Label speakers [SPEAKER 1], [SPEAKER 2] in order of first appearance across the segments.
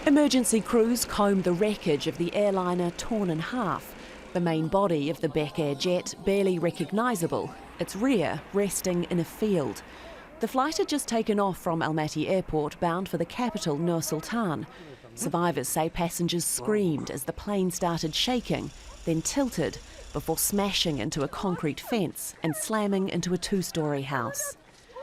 [SPEAKER 1] Emergency crews combed the wreckage of the airliner torn in half, the main body of the Bek Air jet barely recognisable, its rear resting in a field. The flight had just taken off from Almaty airport bound for the capital Nur-Sultan. Survivors say passengers screamed as the plane started shaking, then tilted before smashing into a concrete fence and slamming into a two-storey house.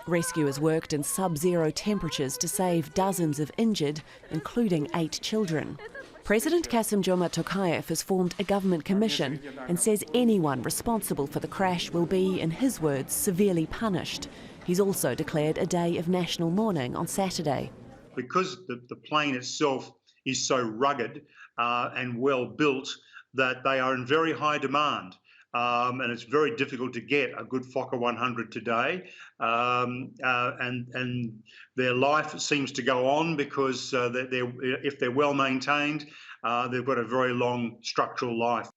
[SPEAKER 1] Rescuers worked in sub-zero temperatures to save dozens of injured, including 8 children. President Kassym-Jomart Tokayev has formed a government commission and says anyone responsible for the crash will be, in his words, severely punished. He's also declared a day of national mourning on Saturday.
[SPEAKER 2] Because the plane itself is so rugged and well built that they are in very high demand. And it's very difficult to get a good Fokker 100 today, and their life seems to go on because if they're well maintained, they've got a very long structural life.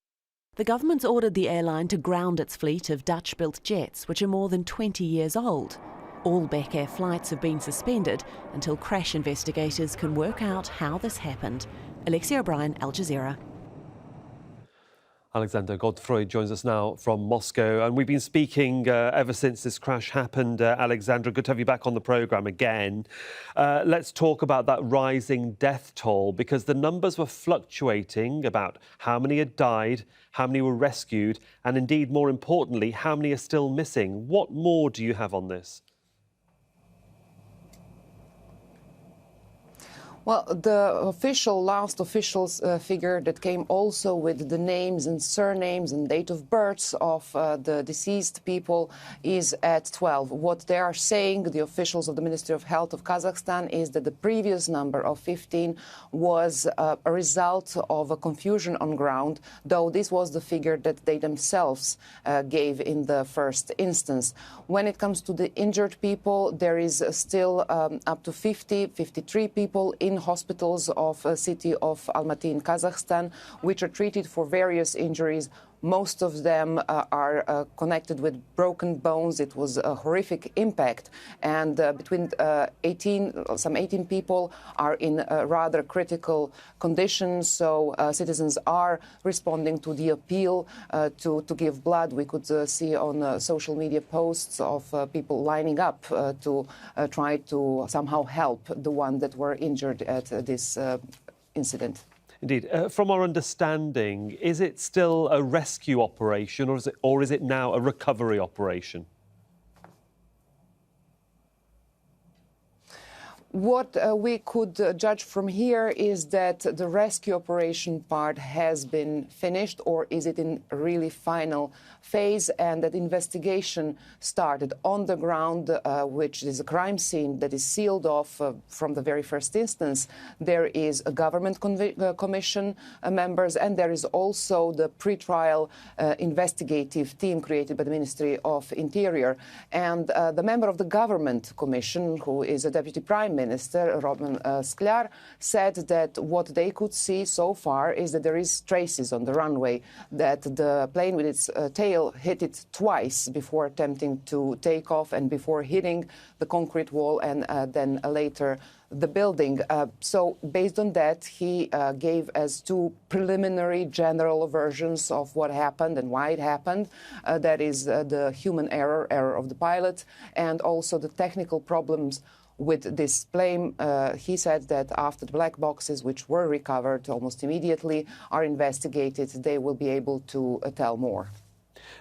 [SPEAKER 1] The government's ordered the airline to ground its fleet of Dutch-built jets, which are more than 20 years old. All Bek Air flights have been suspended until crash investigators can work out how this happened. Alexi O'Brien, Al Jazeera.
[SPEAKER 3] Alexander Godfrey joins us now from Moscow, and we've been speaking ever since this crash happened. Alexandra, good to have you back on the programme again. Let's talk about that rising death toll, because the numbers were fluctuating about how many had died, how many were rescued, and indeed, more importantly, how many are still missing. What more do you have on this?
[SPEAKER 4] Well, the last official figure that came also with the names and surnames and date of births of the deceased people is at 12. What they are saying, the officials of the Ministry of Health of Kazakhstan, is that the previous number of 15 was a result of a confusion on ground, though this was the figure that they themselves gave in the first instance. When it comes to the injured people, there is still up to 53 people in hospitals of the city of Almaty in Kazakhstan, which are treated for various injuries. Most of them are connected with broken bones. It was a horrific impact, and between some 18 people are in rather critical condition. So citizens are responding to the appeal to give blood. We could see on social media posts of people lining up to try to somehow help the ones that were injured at this incident.
[SPEAKER 3] Indeed. From our understanding, is it still a rescue operation, or is it now a recovery operation?
[SPEAKER 4] What we could judge from here is that the rescue operation part has been finished, or is it in really final phase, and that investigation started on the ground, which is a crime scene that is sealed off from the very first instance. There is a government commission members, and there is also the pre-trial investigative team created by the Ministry of Interior. And the member of the government commission, who is a deputy prime minister, Roman Sklar, said that what they could see so far is that there is traces on the runway, that the plane with its tail hit it twice before attempting to take off and before hitting the concrete wall and then later the building. So based on that, he gave as 2 preliminary general versions of what happened and why it happened. That is the human error of the pilot, and also the technical problems with this plane. He said that after the black boxes, which were recovered almost immediately, are investigated, they will be able to tell more.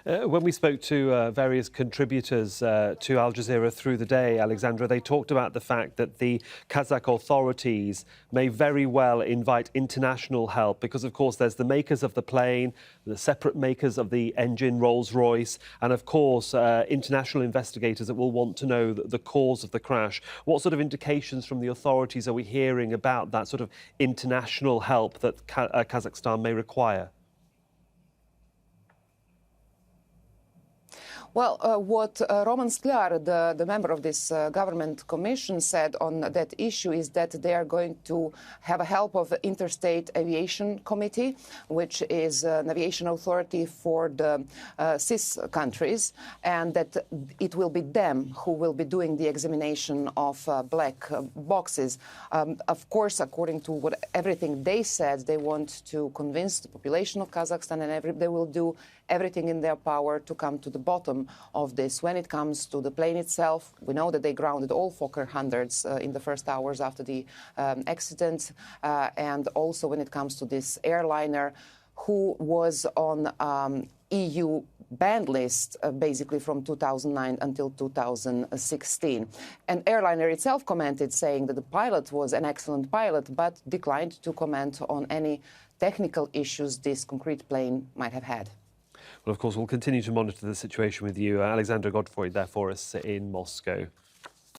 [SPEAKER 3] When we spoke to various contributors to Al Jazeera through the day, Alexandra, they talked about the fact that the Kazakh authorities may very well invite international help because, of course, there's the makers of the plane, the separate makers of the engine, Rolls-Royce, and, of course, international investigators that will want to know the cause of the crash. What sort of indications from the authorities are we hearing about that sort of international help that Kazakhstan may require?
[SPEAKER 4] Well, what Roman Sklar, the member of this government commission, said on that issue is that they are going to have a help of the Interstate Aviation Committee, which is an aviation authority for the CIS countries, and that it will be them who will be doing the examination of black boxes. Of course, according to everything they said, they want to convince the population of Kazakhstan, and they will do everything in their power to come to the bottom of this. When it comes to the plane itself, we know that they grounded all Fokker 100s in the first hours after the accident. And also when it comes to this airliner, who was on EU banned list basically from 2009 until 2016. And airliner itself commented saying that the pilot was an excellent pilot, but declined to comment on any technical issues this concrete plane might have had.
[SPEAKER 3] Well, of course, we'll continue to monitor the situation with you. Alexandra Godfrey there for us in Moscow.